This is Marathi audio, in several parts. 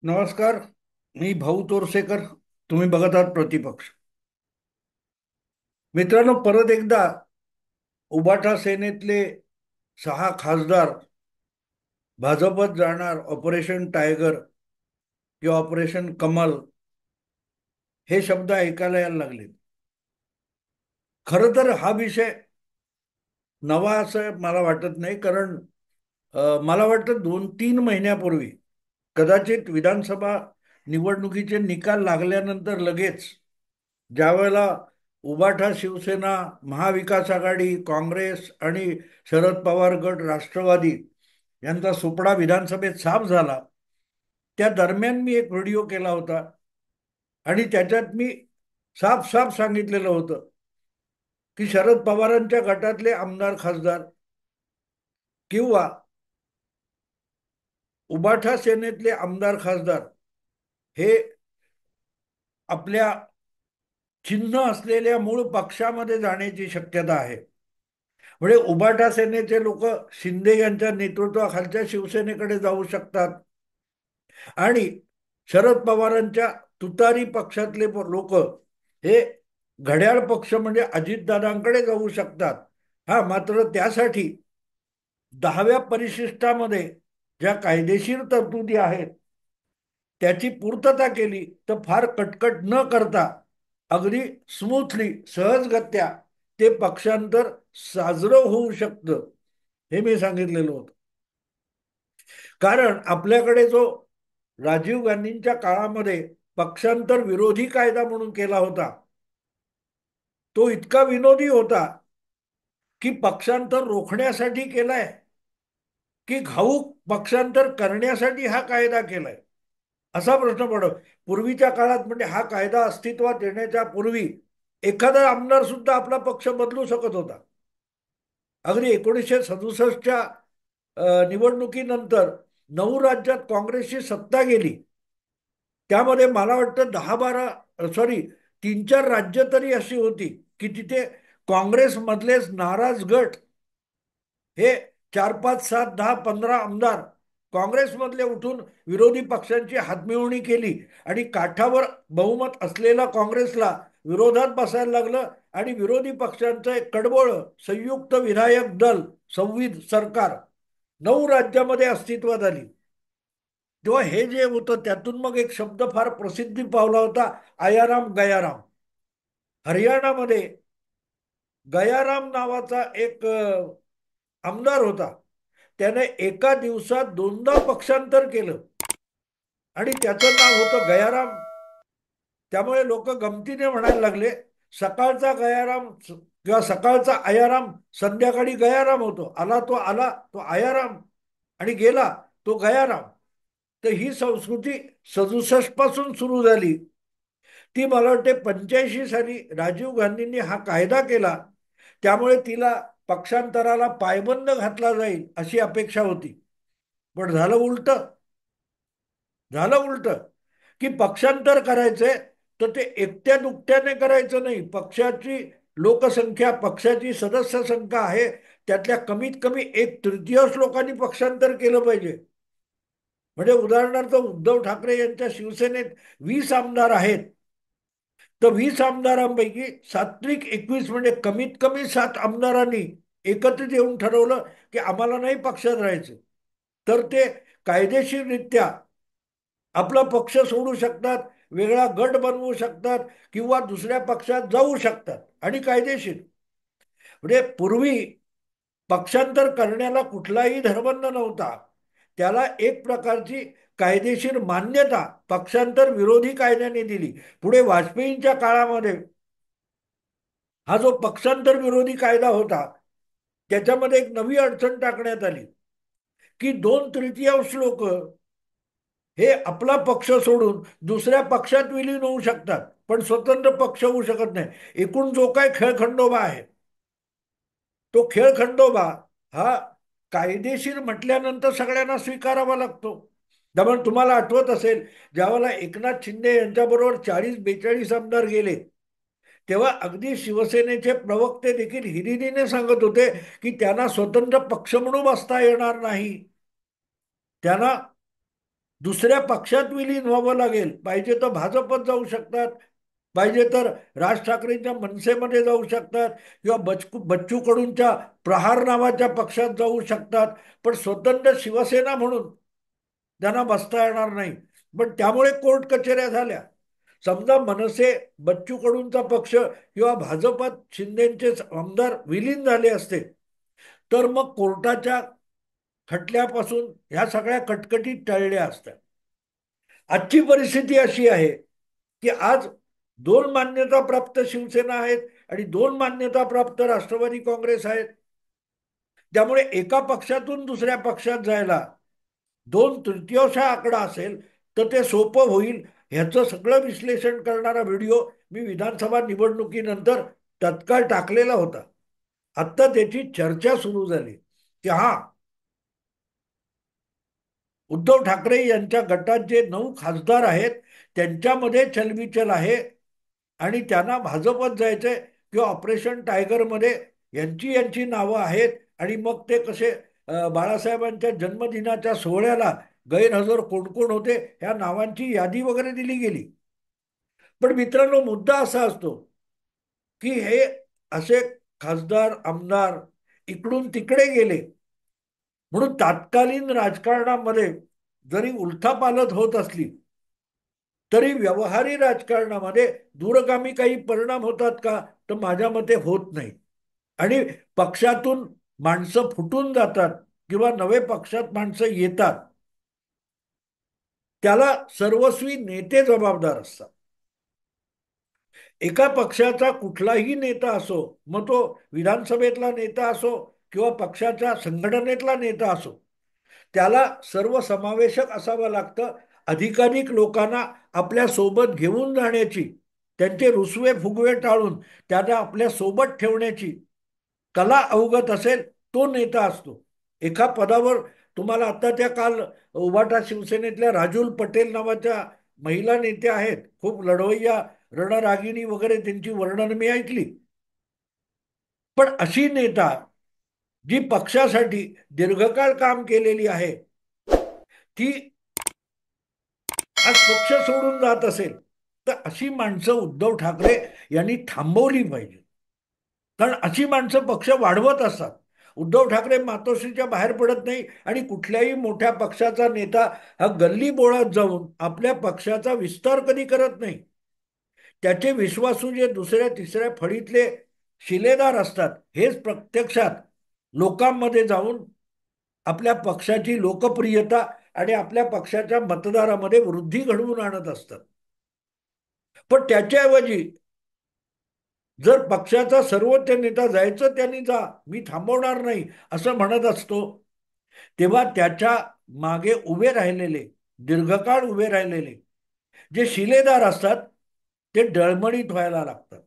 नमस्कार. मी भाऊ तोरसेकर. तुम्ही बघत आहात प्रतिपक्ष. मित्रांनो, परत एकदा उबाटा सेनेतले 6 खासदार भाजपत जाणार. ऑपरेशन टायगर किंवा ऑपरेशन कमल हे शब्द ऐकायला यायला लागले. खरं तर हा विषय नवा असं मला वाटत नाही, कारण मला वाटतं 2-3 महिन्यापूर्वी कदाचित विधानसभा निवडणुकीचे निकाल लागल्यानंतर लगेच ज्यावेळेला उबाठा शिवसेना, महाविकास आघाडी, काँग्रेस आणि शरद पवार गट राष्ट्रवादी यांचा सुपडा विधानसभेत साफ झाला, त्या दरम्यान मी एक व्हिडिओ केला होता आणि त्याच्यात मी साफ साफ सांगितलेलं होतं की शरद पवारांच्या गटातले आमदार खासदार किंवा उबाठा सेनेतले आमदार खासदार हे आपल्या चिन्ह असलेल्या मूळ पक्षामध्ये जाण्याची शक्यता आहे. म्हणजे उबाटा सेनेचे लोक शिंदे यांच्या नेतृत्वाखालच्या शिवसेनेकडे जाऊ शकतात आणि शरद पवारांच्या तुतारी पक्षातले लोक हे घड्याळ पक्ष म्हणजे अजितदादांकडे जाऊ शकतात. हा, मात्र त्यासाठी 10व्या परिशिष्टामध्ये ज्या कायदेशीर तरतुदी आहेत त्याची पूर्तता केली तर फार कटकट न करता अगदी स्मूथली, सहजगत्या ते पक्षांतर साजरं होऊ शकतं, हे मी सांगितलेलं होतं. कारण आपल्याकडे जो राजीव गांधींच्या काळामध्ये पक्षांतर विरोधी कायदा म्हणून केला होता, तो इतका विनोदी होता की पक्षांतर रोखण्यासाठी केलाय की घाऊक पक्षांतर करण्यासाठी हा कायदा केलाय, असा प्रश्न पडतो. पूर्वीच्या काळात म्हणजे हा कायदा अस्तित्वात येण्याच्या पूर्वी एखादा आमदार सुद्धा आपला पक्ष बदलू शकत होता. अगदी 1967च्या निवडणुकीनंतर 9 राज्यात काँग्रेसची सत्ता गेली. त्यामध्ये मला वाटतं 3-4 राज्य तरी अशी होती की तिथे काँग्रेसमधलेच नाराज गट हे 4-5-7-10-15 आमदार काँग्रेसमधले उठून विरोधी पक्षांची हातमिळवणी केली आणि काठावर बहुमत असलेला काँग्रेसला विरोधात बसायला लागलं आणि विरोधी पक्षांचं एक कडबोळ संयुक्त विधायक दल, संविध सरकार 9 राज्यामध्ये अस्तित्वात आली. तेव्हा हे जे होतं त्यातून मग एक शब्द फार प्रसिद्धी पावला होता, आयाराम गयाराम. हरियाणामध्ये गयाराम नावाचा एक आमदार होता. त्याने एका दिवसात 2दा पक्षांतर केलं आणि त्याचं नाव होतं गयाराम. त्यामुळे लोक गमतीने म्हणायला लागले, सकाळचा गयाराम किंवा सकाळचा आयाराम संध्याकाळी गयाराम होतो. आला तो आयाराम आणि गेला तो गयाराम. तर ही संस्कृती 67 पासून सुरू झाली. ती मला वाटते 85 साली राजीव गांधींनी हा कायदा केला. त्यामुळे तिला पक्षांतराला पायबंद घातला जाईल अशी अपेक्षा होती. पण झालं उलट की पक्षांतर करायचंय तर ते एकट्या दुकट्याने करायचं नाही. पक्षाची लोकसंख्या, पक्षाची सदस्य संख्या आहे त्यातल्या कमीत कमी 1/3 लोकांनी पक्षांतर केलं पाहिजे. म्हणजे उदाहरणार्थ उद्धव ठाकरे यांच्या शिवसेनेत 20 आमदार आहेत, तर 20 आमदारांपैकी सात्विक 21 म्हणजे कमीत कमी 7 आमदारांनी एकत्रित येऊन ठरवलं की आम्हाला नाही पक्षात राहायचं, तर ते कायदेशीररित्या आपला पक्ष सोडू शकतात, वेगळा गट बनवू शकतात किंवा दुसऱ्या पक्षात जाऊ शकतात आणि कायदेशीर. म्हणजे पूर्वी पक्षांतर करण्याला कुठलाही धरबंध नव्हता. त्याला एक प्रकारची कायदेशीर मान्यता पक्षांतर विरोधी कायद्याने दिली. पुढे वाजपेयींच्या काळामध्ये हा जो पक्षांतर विरोधी कायदा होता त्याच्यामध्ये एक नवी अडचण टाकण्यात आली की 2/3 लोक हे आपला पक्ष सोडून दुसऱ्या पक्षात विलीन होऊ शकतात पण स्वतंत्र पक्ष होऊ शकत नाही. एकूण जो काय खेळखंडोबा आहे तो खेळखंडोबा हा कायदेशीर म्हटल्यानंतर सगळ्यांना स्वीकारावा लागतो. त्यामुळे तुम्हाला आठवत असेल, ज्यावेळेला एकनाथ शिंदे यांच्याबरोबर 40-42 आमदार गेले तेव्हा अगदी शिवसेनेचे प्रवक्ते देखील हिरिरीने सांगत होते की त्यांना स्वतंत्र पक्ष म्हणून बसता येणार नाही. त्यांना दुसऱ्या पक्षात विलीन व्हावं लागेल. पाहिजे तर भाजपत जाऊ शकतात, पाहिजे तर राज ठाकरेंच्या मनसेमध्ये जाऊ शकतात, किंवा बच्चू कडूंच्या प्रहार नावाच्या पक्षात जाऊ शकतात. पण स्वतंत्र शिवसेना म्हणून त्यांना बसता येणार नाही. पण त्यामुळे कोर्ट कचेऱ्या झाल्या. समजा मनसे बच्चू कडूंचा पक्ष किंवा भाजपात शिंदेचे आमदार विलीन झाले असते, तर मग कोर्टाच्या खटल्यापासून ह्या सगळ्या कटकटी टळल्या असतात. आजची परिस्थिती अशी आहे की आज दोन मान्यताप्राप्त शिवसेना आहेत आणि दोन मान्यताप्राप्त राष्ट्रवादी काँग्रेस आहेत. त्यामुळे एका पक्षातून दुसऱ्या पक्षात जायला दोन तृतीयांश आकडा असेल तर ते सोपं होईल. ह्याचं सगळं विश्लेषण करणारा व्हिडिओ मी विधानसभा निवडणुकीनंतर तत्काळ टाकलेला होता. आत्ता त्याची चर्चा सुरू झाली की हा, उद्धव ठाकरे यांच्या गटात जे 9 खासदार आहेत त्यांच्यामध्ये चलबिचल आहे आणि त्यांना भाजपत जायचंय किंवा ऑपरेशन टायगरमध्ये यांची यांची नावं आहेत. आणि मग ते कसे बाळासाहेबांच्या जन्मदिनाच्या सोहळ्याला गैरहजर कोण कोण होते ह्या नावांची यादी वगैरे दिली गेली. पण मित्रांनो, मुद्दा असा असतो की हे असे खासदार आमदार इकडून तिकडे गेले म्हणून तात्कालीन राजकारणामध्ये जरी उलथापालथ होत असली तरी व्यवहारी राजकारणामध्ये दूरगामी काही परिणाम होतात का, तर माझ्या मते होत नाही. आणि पक्षातून माणसं फुटून जातात किंवा नवे पक्षात माणसं येतात, त्याला सर्वस्वी नेते जबाबदार असतात. एका पक्षाचा कुठलाही नेता असो, मग तो विधानसभेतला नेता असो किंवा पक्षाच्या संघटनेतला नेता असो, त्याला सर्वसमावेशक असावं लागतं. अधिकाधिक लोकांना आपल्या सोबत घेऊन जाण्याची, त्यांचे रुसवे फुगवे टाळून त्यांना आपल्या सोबत ठेवण्याची कला अवगत असेल तो नेता असतो. एका पदावर तुम्हाला आता त्या काल उभाटा शिवसेनेतल्या राजूल पटेल नावाच्या महिला नेत्या आहेत, खूप लढवय्या, रणरागिणी वगैरे, त्यांची वर्णन मी ऐकली. पण अशी नेता जी पक्षासाठी दीर्घकाळ काम केलेली आहे, ती आज पक्ष सोडून जात असेल, तर अशी माणसं उद्धव ठाकरे यांनी थांबवली पाहिजे. कारण अशी माणसं पक्ष वाढवत असतात. उद्धव ठाकरे मातोश्रीच्या बाहेर पडत नाही आणि कुठल्याही मोठ्या पक्षाचा नेता हा गल्ली बोळात जाऊन आपल्या पक्षाचा विस्तार कधी करत नाही. त्याचे विश्वासू जे दुसऱ्या तिसऱ्या फळीतले शिलेदार असतात हेच प्रत्यक्षात लोकांमध्ये जाऊन आपल्या पक्षाची लोकप्रियता आणि आपल्या पक्षाच्या मतदारामध्ये वृद्धी घडवून आणत असतात. पण त्याच्याऐवजी जर पक्षाचा सर्वोच्च नेता जायचं त्यांनी जा, मी थांबवणार नाही असं म्हणत असतो, तेव्हा त्याच्या मागे उभे राहिलेले, दीर्घकाळ उभे राहिलेले जे शिलेदार असतात ते डळमळीत व्हायला लागतात.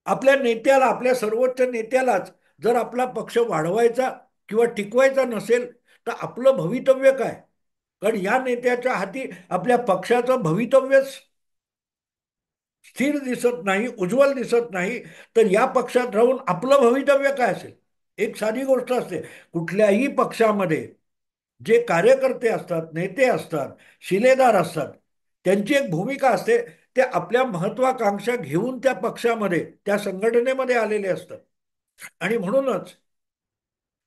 आपल्या नेत्याला, आपल्या सर्वोच्च नेत्यालाच जर आपला पक्ष वाढवायचा किंवा टिकवायचा नसेल तर आपलं भवितव्य काय? कारण या नेत्याच्या हाती आपल्या पक्षाचं भवितव्यच स्थिर दिसत नाही, उज्ज्वल दिसत नाही, तर या पक्षात राहून आपलं भवितव्य काय असेल? एक साधी गोष्ट असते, कुठल्याही पक्षामध्ये जे कार्यकर्ते असतात, नेते असतात, शिलेदार असतात, त्यांची एक भूमिका असते. ते आपल्या महत्वाकांक्षा घेऊन त्या पक्षामध्ये, त्या संघटनेमध्ये आलेले असतात. आणि म्हणूनच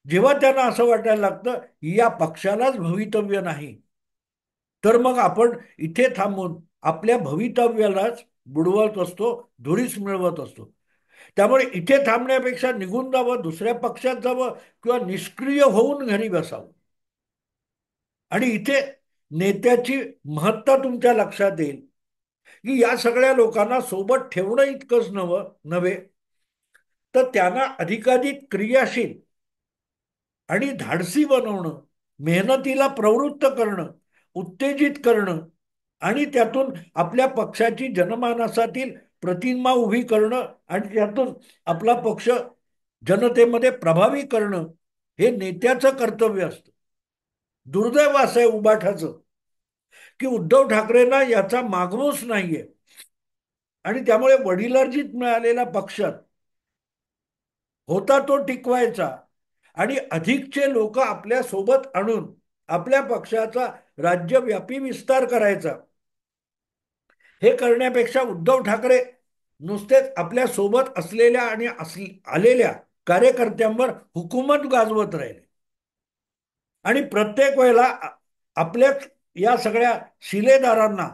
जेव्हा त्यांना असं वाटायला लागतं या पक्षालाच भवितव्य नाही, तर मग आपण इथे थांबून आपल्या भवितव्यालाच बुडवत असतो, धुळीस मिळवत असतो. त्यामुळे इथे थांबण्यापेक्षा निघून जावं, दुसऱ्या पक्षात जावं किंवा निष्क्रिय होऊन घरी बसावं. आणि इथे नेत्याची महत्ता तुमच्या लक्षात येईल की या सगळ्या लोकांना सोबत ठेवणं इतकंच नव्हे, तर त्यांना अधिकाधिक क्रियाशील आणि धाडसी बनवणं, मेहनतीला प्रवृत्त करणं, उत्तेजित करणं आणि त्यातून आपल्या पक्षाची जनमानसातील प्रतिमा उभी करणं आणि त्यातून आपला पक्ष जनतेमध्ये प्रभावी करणं हे नेत्याचं कर्तव्य असतं. दुर्दैव असं आहे उबाठाचं की उद्धव ठाकरेंना याचा मागमूस नाहीये आणि त्यामुळे वडिलार्जित मिळालेला पक्षात होता तो टिकवायचा आणि अधिकचे लोक आपल्या सोबत आणून आपल्या पक्षाचा राज्यव्यापी विस्तार करायचा. हे करण्यापेक्षा उद्धव ठाकरे नुसतेच आपल्या सोबत असलेल्या आणि आलेल्या कार्यकर्त्यांवर हुकूमत गाजवत राहिले आणि प्रत्येक वेळेला आपल्याच या सगळ्या शिलेदारांना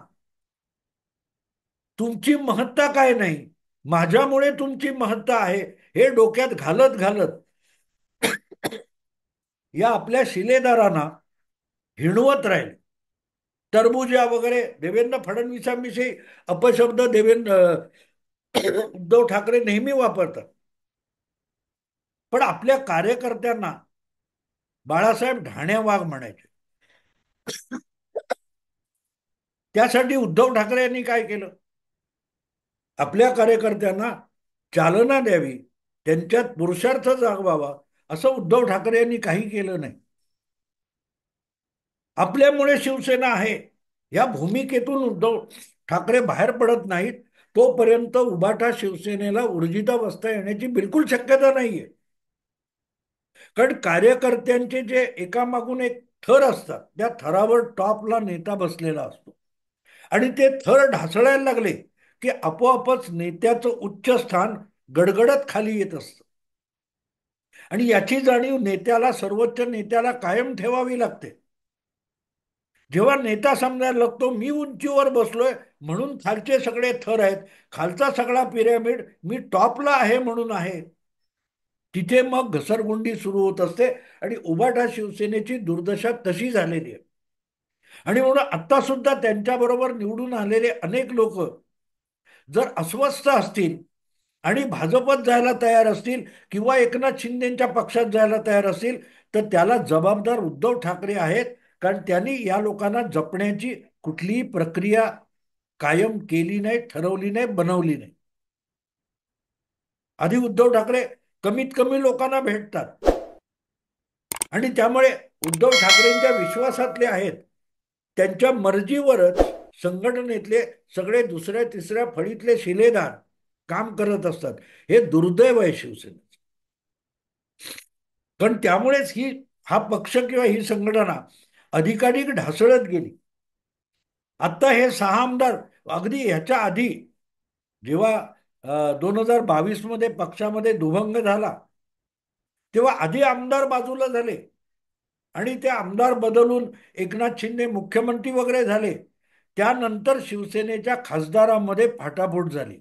तुमची महत्ता काय नाही, माझ्यामुळे तुमची महत्ता आहे, हे डोक्यात घालत घालत या आपल्या शिलेदारांना हिणवत राहिले. तरबुजा वगैरे देवेंद्र फडणवीसांविषयी अपशब्द उद्धव ठाकरे नेहमी वापरतात. पण आपल्या कार्यकर्त्यांना बाळासाहेब ढाण्या वाघ म्हणायचे. त्यासाठी उद्धव ठाकरे यांनी काय केलं? आपल्या कार्यकर्त्यांना चालना द्यावी, त्यांच्यात पुरुषार्थ जागवावा, असं उद्धव ठाकरे यांनी काही केलं नाही. आपल्यामुळे शिवसेना आहे या भूमिकेतून उद्धव ठाकरे बाहेर पडत नाहीत तोपर्यंत उभाटा शिवसेनेला ऊर्जितावस्था येण्याची बिलकुल शक्यता नाहीये. कारण कार्यकर्त्यांचे जे एकामागून एक थर असतात, त्या थरावर टॉपला नेता बसलेला असतो आणि ते थर ढासळायला लागले की आपोआपच नेत्याचं उच्च स्थान गडगडत खाली येत असतं आणि याची जाणीव नेत्याला, सर्वोच्च नेत्याला कायम ठेवावी लागते. जेव्हा नेता समजायला लागतो मी उंचीवर बसलोय म्हणून खालचे सगळे थर आहेत, खालचा सगळा पिरॅमिड मी टॉपला आहे म्हणून आहे, तिथे मग घसरगुंडी सुरू होत असते आणि उभाटा शिवसेनेची दुर्दशा तशी झालेली आहे. आणि म्हणून आता सुद्धा त्यांच्याबरोबर निवडून आलेले अनेक लोक जर अस्वस्थ असतील आणि भाजपत जायला तयार असतील किंवा एकनाथ शिंदेच्या पक्षात जायला तयार असतील तर त्याला जबाबदार उद्धव ठाकरे आहेत. कारण त्यांनी या लोकांना जपण्याची कुठलीही प्रक्रिया कायम केली नाही, ठरवली नाही, बनवली नाही. आधी उद्धव ठाकरे कमीत कमी लोकांना भेटतात आणि त्यामुळे उद्धव ठाकरेंच्या विश्वासातले आहेत त्यांच्या मर्जीवरच संघटनेतले सगळे दुसऱ्या तिसऱ्या फळीतले शिलेदार काम करत असतात. हे दुर्दैव आहे शिवसेनेचं. कारण त्यामुळेच हा पक्ष किंवा ही संघटना अधिकाधिक ढासळत गेली. आता हे 6 आमदार, अगदी ह्याच्या आधी जेव्हा 2022 मध्ये पक्षामध्ये दुभंग झाला तेव्हा आधी आमदार बाजूला झाले आणि ते आमदार बदलून एकनाथ शिंदे मुख्यमंत्री वगैरे झाले. त्यानंतर शिवसेनेच्या खासदारांमध्ये फाटाफूट झाली.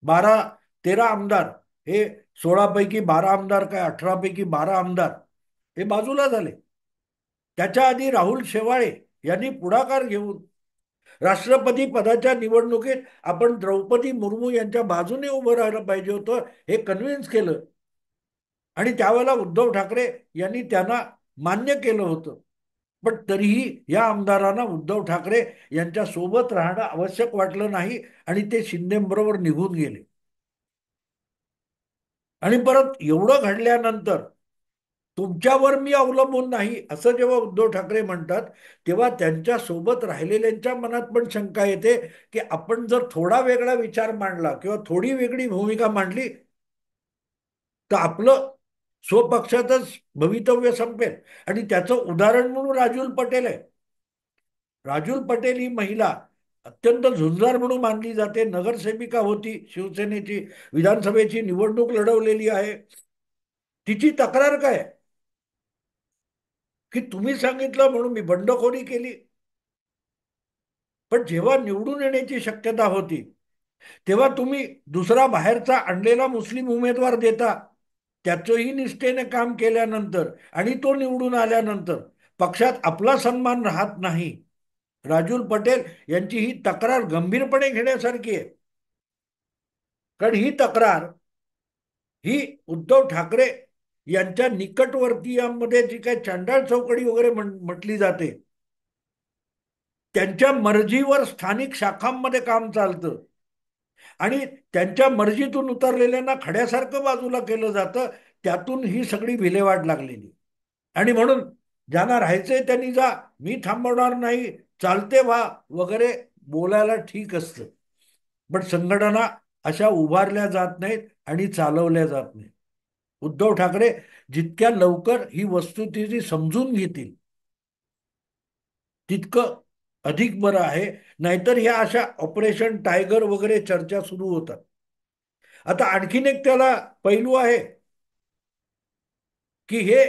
12-13 आमदार, हे 16 पैकी 12 आमदार काय 18 पैकी 12 आमदार हे बाजूला झाले. त्याच्या आधी राहुल शेवाळे यांनी पुढाकार घेऊन राष्ट्रपती पदाच्या निवडणुकीत आपण द्रौपदी मुर्मू यांच्या बाजूने उभं राहायला पाहिजे होतं हे कन्व्हिन्स केलं आणि त्यावेळेला उद्धव ठाकरे यांनी त्यांना मान्य केलं होतं. पण तरीही या आमदारांना उद्धव ठाकरे यांच्या सोबत राहणं आवश्यक वाटलं नाही आणि ते शिंदेबरोबर निघून गेले. आणि परत एवढं घडल्यानंतर तुमच्यावर मी अवलंबून नाही असं जेव्हा उद्धव ठाकरे म्हणतात तेव्हा त्यांच्या सोबत राहिलेल्यांच्या मनात पण शंका येते की आपण जर थोडा वेगळा विचार मांडला किंवा थोडी वेगळी भूमिका मांडली तर आपलं स्वपक्षातच भवितव्य संपेल. आणि त्याचं उदाहरण म्हणून राजूल पटेल आहे. राजूल पटेल ही महिला अत्यंत झुंजार म्हणून मानली जाते, नगरसेविका होती, शिवसेनेची विधानसभेची निवडणूक लढवलेली आहे. तिची तक्रार काय की तुम्ही सांगितलं म्हणून मी बंडखोरी केली. पण जेव्हा निवडून येण्याची शक्यता होती तेव्हा तुम्ही दुसरा बाहेरचा आणलेला मुस्लिम उमेदवार देता. त्याचंही निष्ठेने काम केल्यानंतर आणि तो निवडून आल्यानंतर पक्षात आपला सन्मान राहत नाही. राजूल पटेल यांची ही तक्रार गंभीरपणे घेण्यासारखी आहे. कारण ही तक्रार ही उद्धव ठाकरे यांच्या निकटवर्तीयांमध्ये जी काही चांडाळ चौकडी वगैरे म्हटली जाते त्यांच्या मर्जीवर स्थानिक शाखांमध्ये काम चालतं आणि त्यांच्या मर्जीतून उतरलेल्यांना खड्यासारखं बाजूला केलं जातं. त्यातून ही सगळी विल्हेवाट लागलेली. आणि म्हणून ज्यांना राहायचंय त्यांनी जा, मी थांबवणार नाही, चालते व्हा वगैरे बोलायला ठीक असतं. पण संघटना अशा उभारल्या जात नाहीत आणि चालवल्या जात नाहीत. उद्धव ठाकरे जितक्या लवकर ही वस्तुस्थिती समजून घेतील तितकं अधिक बरं आहे. नाहीतर ह्या अशा ऑपरेशन टायगर वगैरे चर्चा सुरू होतात. आता आणखीन एक त्याला पैलू आहे की हे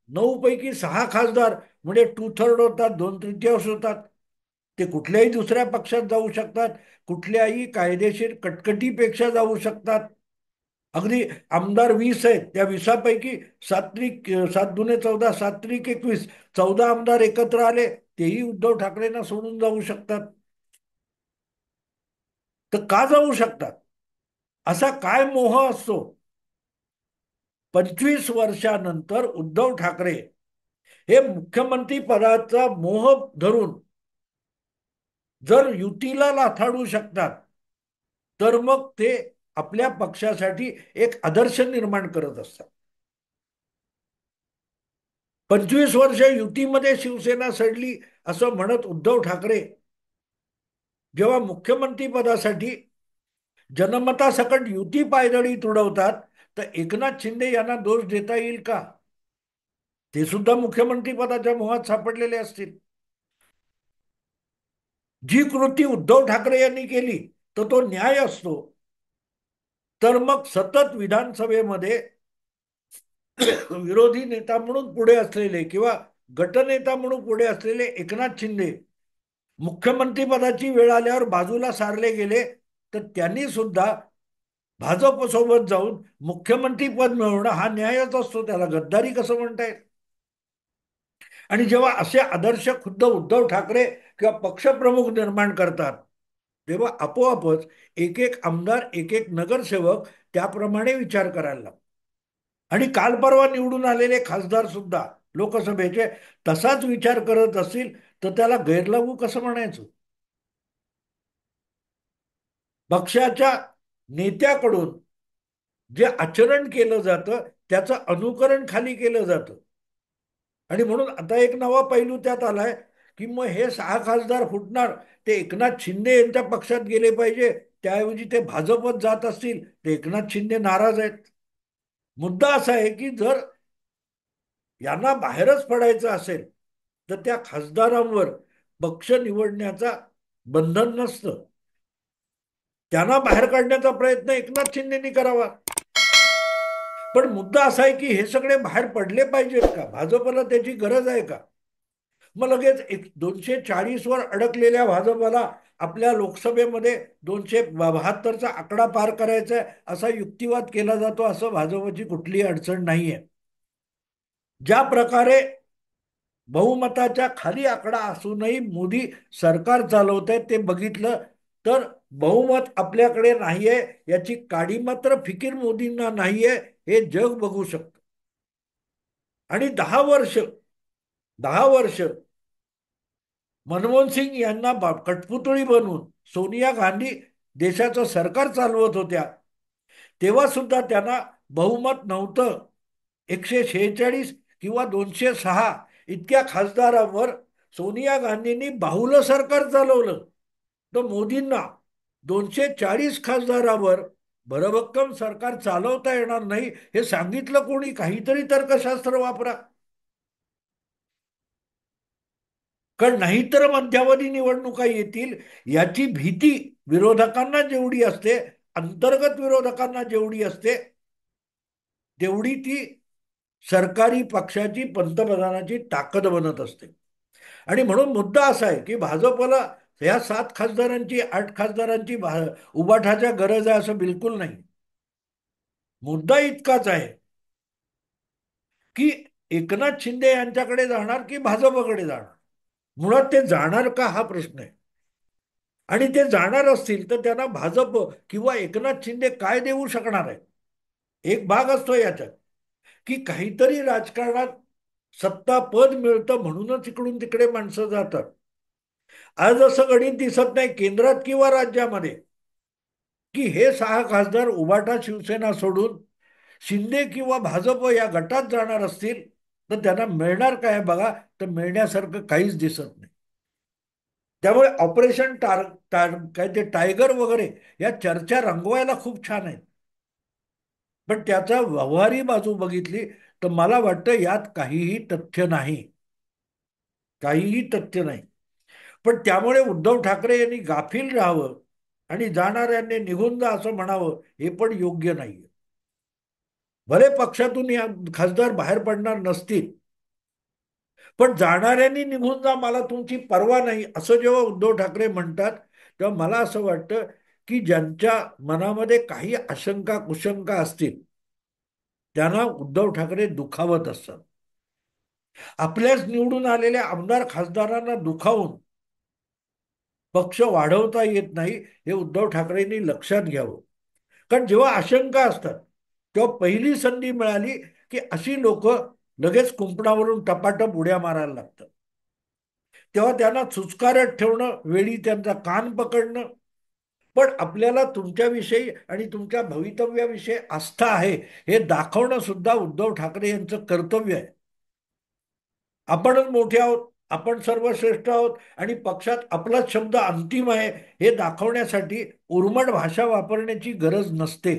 9 पैकी 6 खासदार म्हणजे 2/3 होतात, 2/3 होतात. ते कुठल्याही दुसऱ्या पक्षात जाऊ शकतात, कुठल्याही कायदेशीर कटकटीपेक्षा जाऊ शकतात. अगदी आमदार 20 आहेत, त्या 20पैकी 7 त्रिक 7 दुने 14, 7 त्रिक 21, 14 आमदार एकत्र आले, तेही उद्धव ठाकरेंना सोडून जाऊ शकतात. तर का जाऊ शकतात? असा काय मोह असतो? 25 वर्षानंतर उद्धव ठाकरे हे मुख्यमंत्री पदाचा मोह धरून जर युतीला लाथाडू शकतात, तर मग ते आपल्या पक्षासाठी एक आदर्श निर्माण करत असतात. 25 वर्ष युतीमध्ये शिवसेना सडली असं म्हणत उद्धव ठाकरे जेव्हा मुख्यमंत्री पदासाठी जनमतासकट युती पायदळी तुडवतात, तर एकनाथ शिंदे यांना दोष देता येईल का? ते सुद्धा मुख्यमंत्री पदाच्या मोहात सापडलेले असतील. जी कृती उद्धव ठाकरे यांनी केली तर तो न्याय असतो. तर मग सतत विधानसभेमध्ये विरोधी नेता म्हणून पुढे असलेले किंवा गटनेता म्हणून पुढे असलेले एकनाथ शिंदे मुख्यमंत्री पदाची वेळ आल्यावर बाजूला सारले गेले, तर त्यांनी सुद्धा भाजप सोबत जाऊन मुख्यमंत्री पद मिळवणं हा न्यायच असतो. त्याला गद्दारी कसं म्हणता येईल? आणि जेव्हा असे आदर्श खुद्द उद्धव ठाकरे किंवा पक्षप्रमुख निर्माण करतात, तेव्हा आपोआपच एक एक आमदार एक एक नगरसेवक त्याप्रमाणे विचार करायला लागतात. आणि काल परवा निवडून आलेले खासदार सुद्धा लोकसभेचे तसाच विचार करत असतील, तर त्याला गैरलागू कसं म्हणायचं? पक्षाच्या नेत्याकडून जे आचरण केलं जातं त्याचं अनुकरण खाली केलं जातं. आणि म्हणून आता एक नवा पैलू त्यात आलाय की मग हे 6 खासदार फुटणार, ते एकनाथ शिंदे यांच्या पक्षात गेले पाहिजे, त्याऐवजी ते भाजपत जात असतील, ते एकनाथ शिंदे नाराज आहेत. मुद्दा असा आहे की जर यांना बाहेरच पडायचं असेल, तर त्या खासदारांवर पक्ष निवडण्याचा बंधन नसतं. त्यांना बाहेर काढण्याचा प्रयत्न एकनाथ शिंदेनी करावा. पण मुद्दा असा आहे की हे सगळे बाहेर पडले पाहिजेत का? भाजपला त्याची गरज आहे का? मग लगेच 240 वर अडकलेल्या भाजपला आपल्या लोकसभेमध्ये 272चा आकडा पार करायचा आहे असा युक्तिवाद केला जातो, असं भाजपची कुठलीही अडचण नाहीये. ज्या प्रकारे बहुमताच्या खाली आकडा असूनही मोदी सरकार चालवत आहेत ते बघितलं, तर बहुमत आपल्याकडे नाहीये याची काडी मात्र फिकीर मोदींना नाहीये, हे जग बघू शकतं. आणि 10 वर्ष मनमोहन सिंग यांना कठपुतळी बनवून सोनिया गांधी देशाचं सरकार चालवत होत्या, तेव्हा सुद्धा त्यांना बहुमत नव्हतं. 146 किंवा 206 इतक्या खासदारांवर सोनिया गांधींनी बाहुलं सरकार चालवलं. तर मोदींना 240 खासदारावर भरभक्कम सरकार चालवता येणार नाही हे सांगितलं कोणी? काहीतरी तर्कशास्त्र वापरा. कारण नाहीतर मध्यावधी निवडणुका येतील याची भीती विरोधकांना जेवढी असते, अंतर्गत विरोधकांना जेवढी असते, तेवढी ती सरकारी पक्षाची पंतप्रधानाची ताकद बनत असते. आणि म्हणून मुद्दा असा आहे की भाजपला ह्या 7 खासदारांची 8 खासदारांची उभाठाच्या गरज आहे असं बिलकुल नाही. मुद्दा इतकाच आहे की एकनाथ शिंदे यांच्याकडे जाणार की भाजपकडे जाणार. मुळात ते जाणार का हा प्रश्न आहे. आणि ते जाणार असतील तर त्यांना भाजप किंवा एकनाथ शिंदे काय देऊ शकणार आहे? एक भाग असतो याच्यात की काहीतरी राजकारणात सत्ता पद मिळतं म्हणूनच इकडून तिकडे माणसं जातात. आज असं गणित दिसत नाही केंद्रात किंवा राज्यामध्ये की हे 6 खासदार उभाटा शिवसेना सोडून शिंदे किंवा भाजप या गटात जाणार असतील, तर त्यांना मिळणार काय बघा, तर मिळण्यासारखं काहीच दिसत नाही. त्यामुळे ऑपरेशन काय ते टायगर वगैरे या चर्चा रंगवायला खूप छान आहेत. पण त्याचा व्यवहारी बाजू बघितली तर मला वाटतं यात काहीही तथ्य नाही. काहीही तथ्य नाही. पण त्यामुळे उद्धव ठाकरे यांनी गाफील राहावं आणि जाणाऱ्यांनी निघून जा असं म्हणावं हे पण योग्य नाहीये. भले पक्षातून या खासदार बाहेर पडणार नसतील, पण जाणाऱ्यांनी निघून जा, मला तुमची पर्वा नाही, असं जेव्हा उद्धव ठाकरे म्हणतात तेव्हा मला असं वाटतं की ज्यांच्या मनामध्ये काही आशंका कुशंका असतील त्यांना उद्धव ठाकरे दुखावत असतात. आपल्याच निवडून आलेल्या आमदार खासदारांना दुखावून पक्ष वाढवता येत नाही, हे उद्धव ठाकरेंनी लक्षात घ्यावं. कारण जेव्हा आशंका असतात तेव्हा पहिली संधी मिळाली की अशी लोक लगेच कुंपणावरून टपाटप उड्या मारायला लागतात. तेव्हा त्यांना चुचकाऱ्यात ठेवणं, वेळी त्यांचा कान पकडणं. पण आपल्याला तुमच्याविषयी आणि तुमच्या भवितव्याविषयी आस्था आहे हे दाखवणं सुद्धा उद्धव ठाकरे यांचं कर्तव्य आहे. आपणच मोठे आहोत, आपण सर्वश्रेष्ठ आहोत आणि पक्षात आपलाच शब्द अंतिम आहे हे दाखवण्यासाठी उर्मट भाषा वापरण्याची गरज नसते.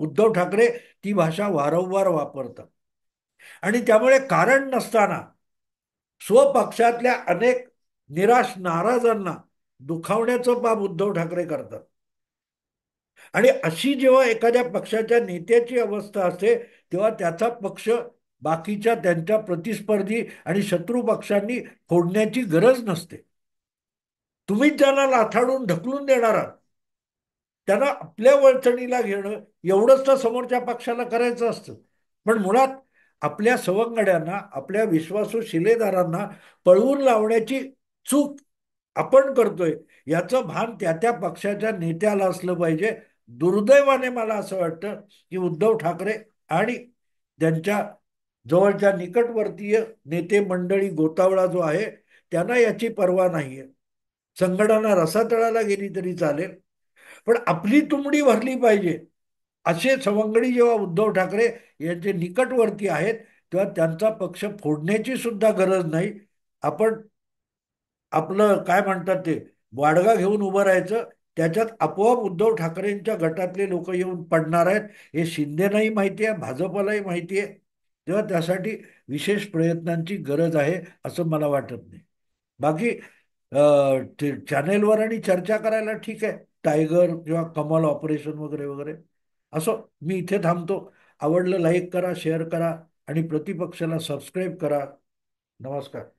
उद्धव ठाकरे ती भाषा वारंवार वापरतात आणि त्यामुळे कारण नसताना स्वपक्षातल्या अनेक निराश नाराजांना दुखावण्याचं काम उद्धव ठाकरे करतात. आणि अशी जेव्हा एखाद्या पक्षाच्या नेत्याची अवस्था असते तेव्हा त्याचा पक्ष बाकीच्या त्यांच्या प्रतिस्पर्धी आणि शत्रू पक्षांनी फोडण्याची गरज नसते. तुम्हीच ज्यांना लाथाडून ढकलून देणार आहात त्यांना आपल्या वळचणीला घेणं एवढंच तर समोरच्या पक्षाला करायचं असतं. पण मुळात आपल्या सवंगड्यांना, आपल्या विश्वासू शिलेदारांना पळवून लावण्याची चूक आपण करतोय याचं भान त्या त्या पक्षाच्या नेत्याला असलं पाहिजे. दुर्दैवाने मला असं वाटतं की उद्धव ठाकरे आणि त्यांच्या जवळच्या निकटवर्तीय नेते मंडळी गोतावळा जो आहे त्यांना याची पर्वा नाहीये. संकटांना रसातळाला गेली तरी चालेल, पण आपली तुंबडी भरली पाहिजे असे सवंगडी जेव्हा उद्धव ठाकरे यांचे निकटवर्ती आहेत तेव्हा त्यांचा पक्ष फोडण्याची सुद्धा गरज नाही. आपण आपलं काय म्हणतात ते वाडगा घेऊन उभं राहायचं, त्याच्यात आपोआप उद्धव ठाकरेंच्या गटातले लोक येऊन पडणार आहेत. हे शिंदेनाही माहिती आहे, भाजपलाही माहिती आहे. तेव्हा त्यासाठी विशेष प्रयत्नांची गरज आहे असं मला वाटत नाही. बाकी चॅनेलवर आणि चर्चा करायला ठीक आहे, टायगर किंवा कमल ऑपरेशन वगैरे वगैरे. असो, मी इथे थांबतो. आवडलं लाईक करा, शेअर करा आणि प्रतिपक्षाला सबस्क्राईब करा. नमस्कार.